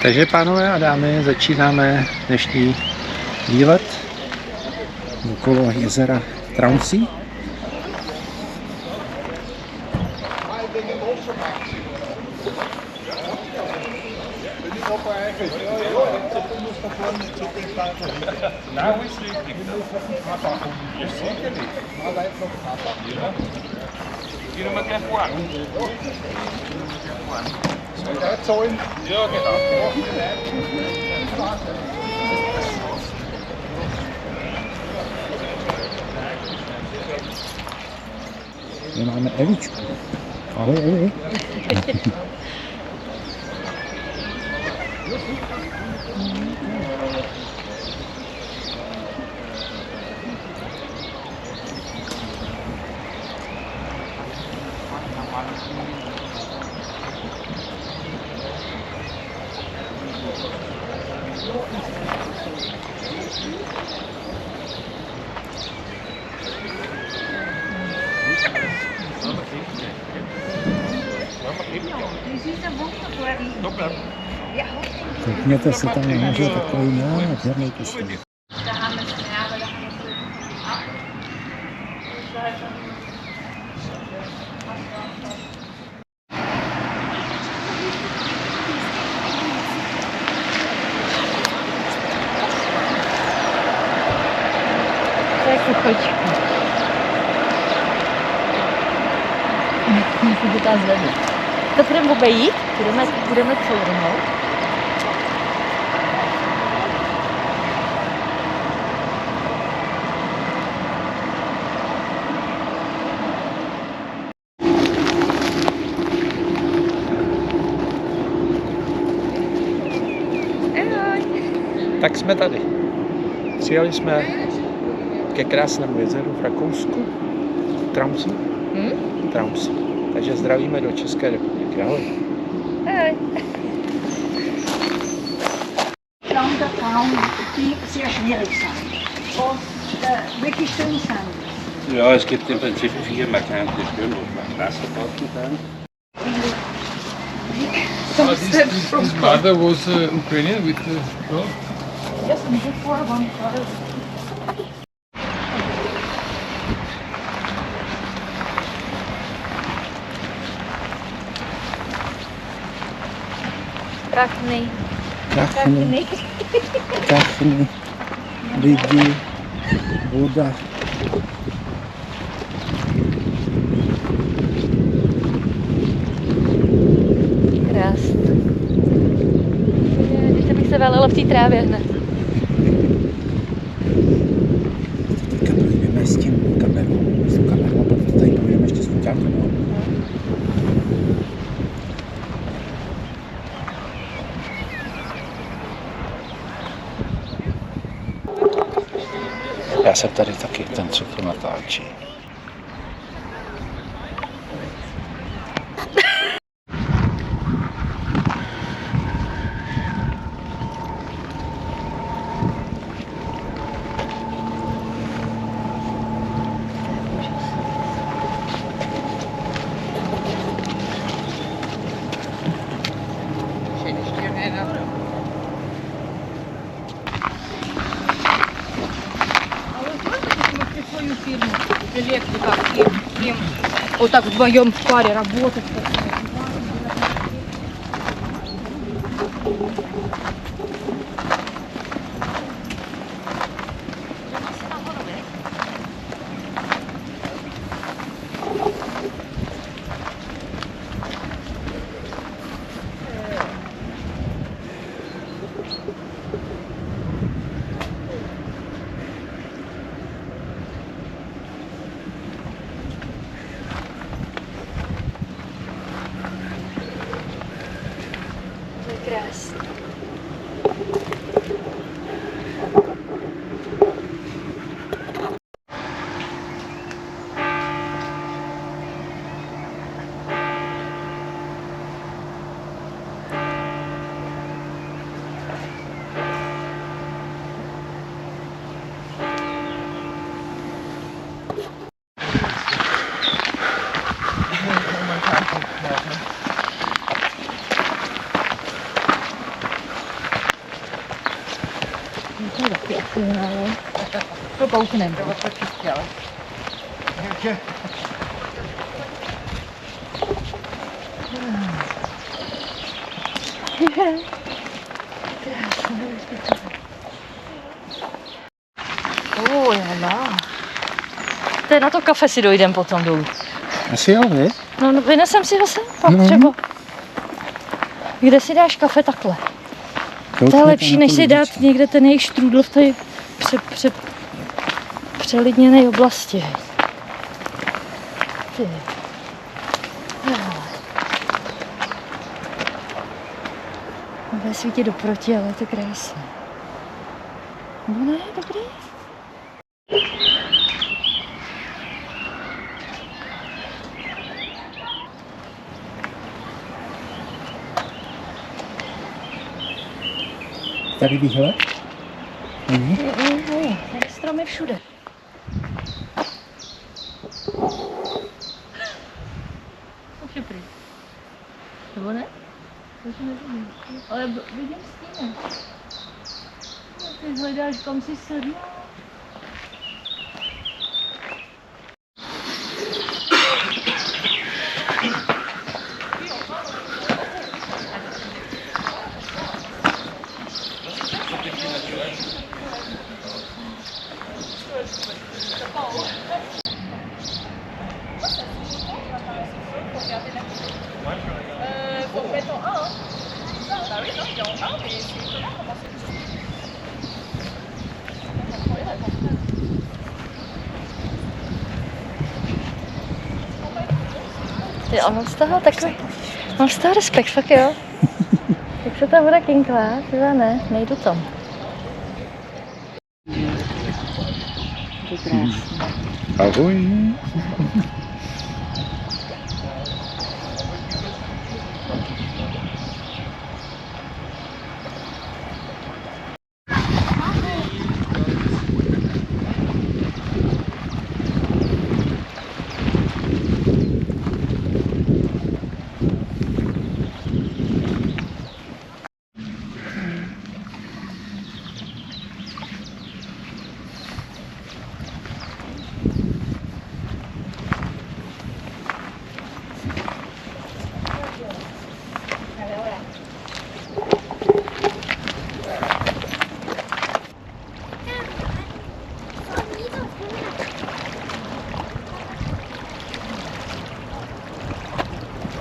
Takže pánové a dámy, začínáme dnešní výlet okolo jezera Traunsee. My máme Evičku. Ahoj, Evi. Koukněte se tam nahoře, takový nádherný kostel. To je kuchočka. Musím to tam zvednout. To budeme obejít, budeme cournout. Tak jsme tady. Přijeli jsme ke krásnému jezeru v Rakousku. Traunsee. Traunsee. Takže zdravíme do České republiky. Ahoj. Ahoj. Landen die sehr schwierig sind und wirklich schön sind. Ja, es gibt im Prinzip 4 markante Türme, wo Wasserbauten sind. His father was Ukrainian with no? Yes, and before one Prachný. Kachny, lidi, voda. Krásný. Když bych se válila v té trávě hned. Teďka projíme s tím kamerou. S tou kamerou a potom tady projíme ještě s foťákem. Já jsem tady taky ten, co to natáčí. Свою фирму, электрика, им вот так вдвоем в паре работать. Krásný. To je taky asi málo. To poutnem. Jala. To je na to kafe si dojdem potom dolů. Asi jo, ne? No, vynesem si ho sem, tam třeba. Kde si dáš kafe takhle? To je lepší, než si dát někde ten jejich štrůdl v té přelidněné oblasti. Ty. Bude svítit doproti, ale je to krásné. No ne, dobrý. Tady výhled? Tady stromy všude. Už je pryč. Nebo ne? To už nevidím. Ale vidím stíny. Ty hledáš, kam si sedla. Ty, on z toho takový, mám z toho respekt, fakt jo. Jak se ta voda kinklá, teda ne, nejdu tam. To je krásný. Ahoj.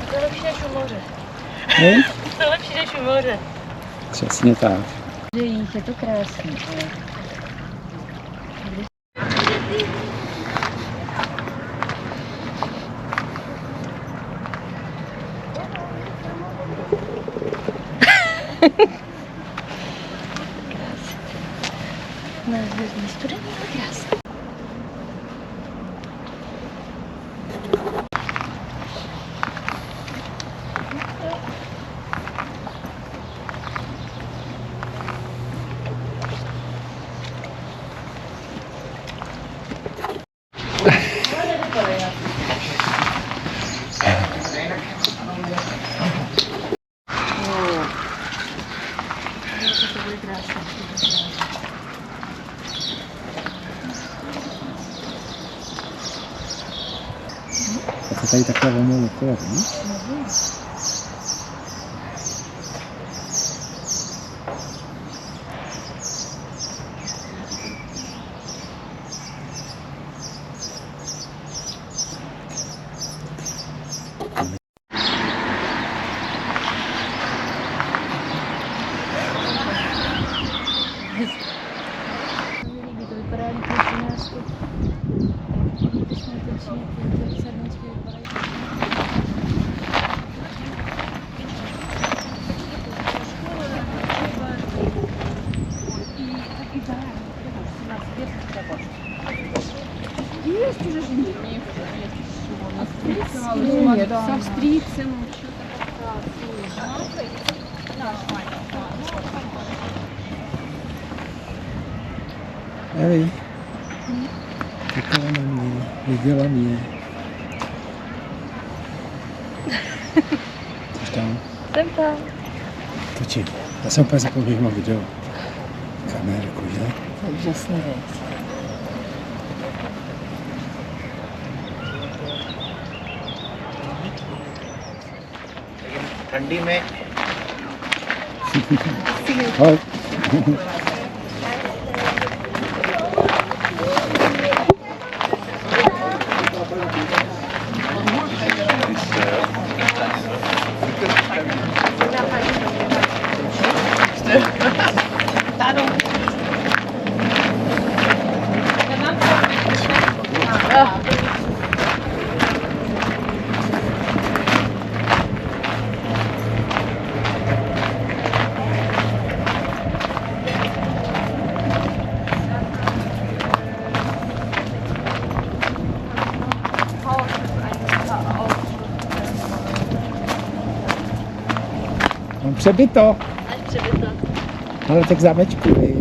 To je lepší než u moře. Hej? To je lepší než u moře. Přesně tak. Je to krásný. Ne, studený, ale krásný. A to tady takhle volnou okolo, ne? To vypadá jako 13. С австрийцем. Hej. Čekala na mě, viděla mě. Což tam? Jsem tam. Točím. Já jsem úplně zapomněl video. Kamerku, že? To je úžasný věc. ठंडी में Ahoj. Mám přebyto. Ale tak zámečku, viď?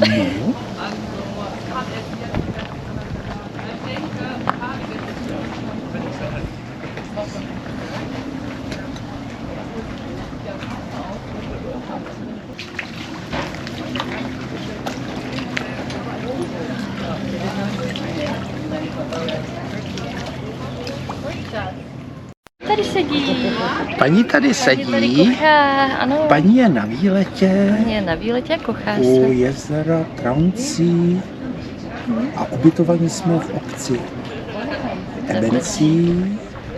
No. Tady sedí. Paní tady Tady sedí, kochá, ano. paní je na výletě Je na výletě a kochá u se. jezera Trauncí a ubytovaní jsme v obci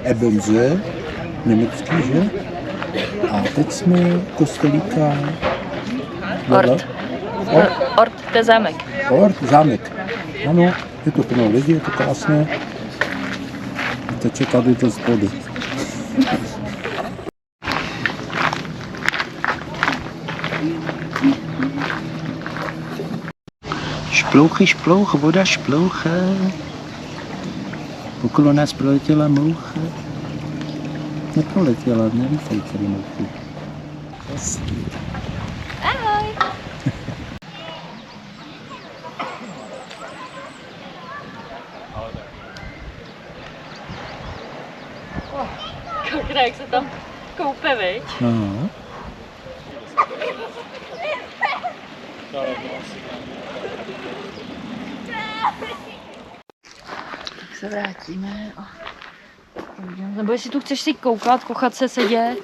Ebenze, německý, že? A teď jsme kostelíka Ort. Ort, to je zámek. Ort, zámek. Ano, je to plno lidí, je to krásné. Teče tady to z vody. Šplouchy, šplouch, voda šplouchá. Okolo nás proletěla moucha. Neproletěla, nevítají tady mouchy. Ahoj. Koukne, jak se tam koupe, viď? Aha. Tak se vrátíme. Nebo jestli tu chceš si koukat, kochat se, sedět.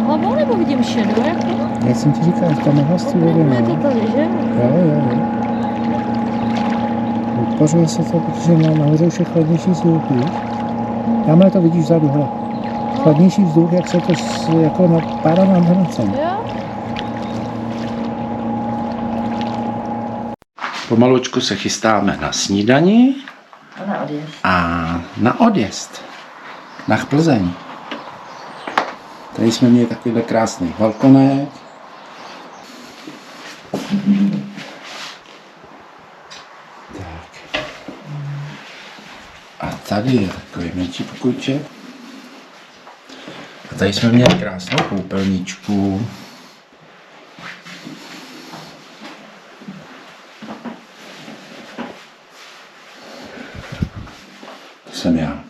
Hlavou nebo vidím šedou? Jako? Já jsem ti říkal, že tam je studená. Je to tady, že? Jo. Podpořuje se to, protože nahoře už je chladnější vzduch, víš? Tamhle to vidíš vzadu, hele. Chladnější vzduch, jak se to jako napádá nad hranicem. Jo? Pomalučku se chystáme na snídani A na odjezd. a na odjezd. Na Plzeň. Tady jsme měli takovýhle krásný balkonek. Tak. A tady je takový menší pokojček. A tady jsme měli krásnou koupelničku. To jsem já.